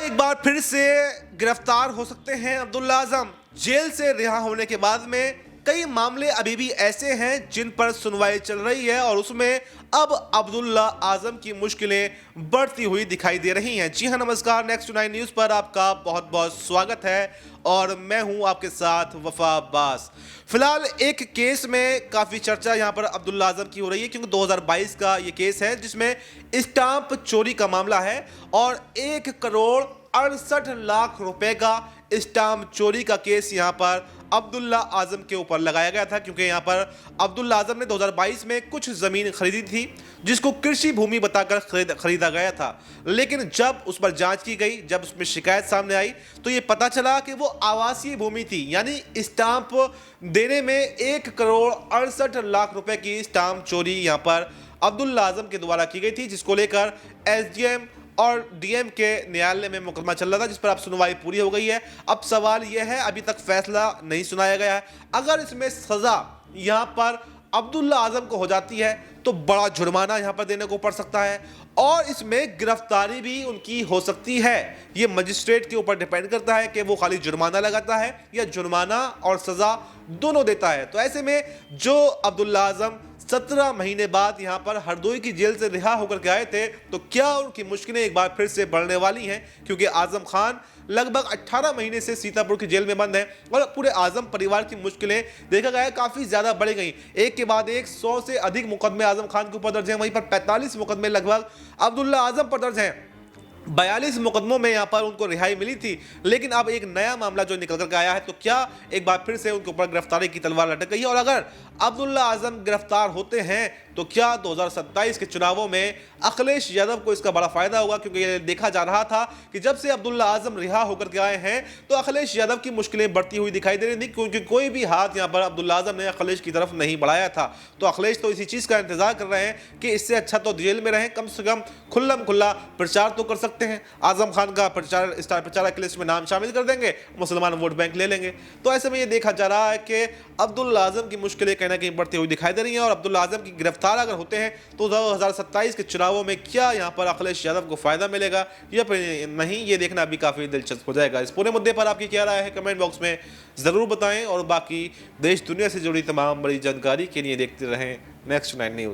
एक बार फिर से गिरफ्तार हो सकते हैं अब्दुल्ला आजम? जेल से रिहा होने के बाद में कई मामले अभी भी ऐसे हैं जिन पर सुनवाई चल रही है और उसमें अब अब्दुल्ला आजम की मुश्किलें बढ़ती हुई दिखाई दे रही हैं। जी हां, नमस्कार। नेक्स्ट 9 न्यूज पर आपका बहुत बहुत स्वागत है और मैं हूं आपके साथ वफा अब्बास। फिलहाल एक केस में काफी चर्चा यहां पर अब्दुल्ला आजम की हो रही है क्योंकि 2022 का ये केस है जिसमें स्टाम्प चोरी का मामला है और 1,68,00,000 रुपए का स्टाम्प चोरी का केस यहां पर अब्दुल्ला आजम के ऊपर लगाया गया था क्योंकि यहां पर अब्दुल्ला आजम ने 2022 में कुछ जमीन खरीदी थी जिसको कृषि भूमि बताकर खरीदा गया था। लेकिन जब उस पर जांच की गई, जब उसमें शिकायत सामने आई तो ये पता चला कि वो आवासीय भूमि थी, यानी स्टाम्प देने में 1,68,00,000 रुपए की स्टाम्प चोरी यहां पर अब्दुल्ला आजम के द्वारा की गई थी, जिसको लेकर एसडीएम और डीएम के न्यायालय में मुकदमा चल रहा था जिस पर अब सुनवाई पूरी हो गई है। अब सवाल यह है, अभी तक फैसला नहीं सुनाया गया है। अगर इसमें सजा यहां पर अब्दुल्ला आजम को हो जाती है तो बड़ा जुर्माना यहां पर देने को पड़ सकता है और इसमें गिरफ्तारी भी उनकी हो सकती है। यह मजिस्ट्रेट के ऊपर डिपेंड करता है कि वो खाली जुर्माना लगाता है या जुर्माना और सजा दोनों देता है। तो ऐसे में जो अब्दुल्ला आजम 17 महीने बाद यहां पर हरदोई की जेल से रिहा होकर के आए थे, तो क्या उनकी मुश्किलें एक बार फिर से बढ़ने वाली हैं? क्योंकि आजम खान लगभग 18 महीने से सीतापुर की जेल में बंद है और पूरे आजम परिवार की मुश्किलें देखा गया है काफी ज्यादा बढ़ गई। एक के बाद एक 100 से अधिक मुकदमे आजम खान के ऊपर दर्ज हैं, वहीं पर 45 मुकदमे लगभग अब्दुल्ला आजम पर दर्ज हैं। 42 मुकदमों में यहां पर उनको रिहाई मिली थी, लेकिन अब एक नया मामला जो निकल कर आया है, तो क्या एक बार फिर से उनके ऊपर गिरफ्तारी की तलवार लटक गई है? और अगर अब्दुल्ला आजम गिरफ्तार होते हैं तो क्या 2027 के चुनावों में अखिलेश यादव को इसका बड़ा फायदा होगा? क्योंकि ये देखा जा रहा था कि जब से अब्दुल्ला आजम रिहा होकर के आए हैं तो अखिलेश यादव की मुश्किलें बढ़ती हुई दिखाई दे रही थी, क्योंकि कोई भी हाथ यहां पर अब्दुल्ला आजम ने अखिलेश की तरफ नहीं बढ़ाया था। तो अखिलेश तो इसी चीज का इंतजार कर रहे हैं कि इससे अच्छा तो जेल में रहें, कम से कम खुल्लम खुल्ला प्रचार तो कर सकते हैं। आजम खान का प्रचार स्टार प्रचारक की लिस्ट में नाम शामिल कर देंगे, मुसलमान वोट बैंक ले लेंगे। तो ऐसे में ये देखा जा रहा है कि अब्दुल्ला आजम की मुश्किलें कहीं ना कहीं बढ़ती हुई दिखाई दे रही हैं और अब्दुल्ला आजम की गिरफ्तार अगर होते हैं तो 2027 के चुनावों में क्या यहां पर अखिलेश यादव को फायदा मिलेगा या फिर नहीं, ये देखना भी काफी दिलचस्प हो जाएगा। इस पूरे मुद्दे पर आपकी क्या राय है कमेंट बॉक्स में जरूर बताएं और बाकी देश दुनिया से जुड़ी तमाम बड़ी जानकारी के लिए देखते रहें नेक्स्ट 9 न्यूज।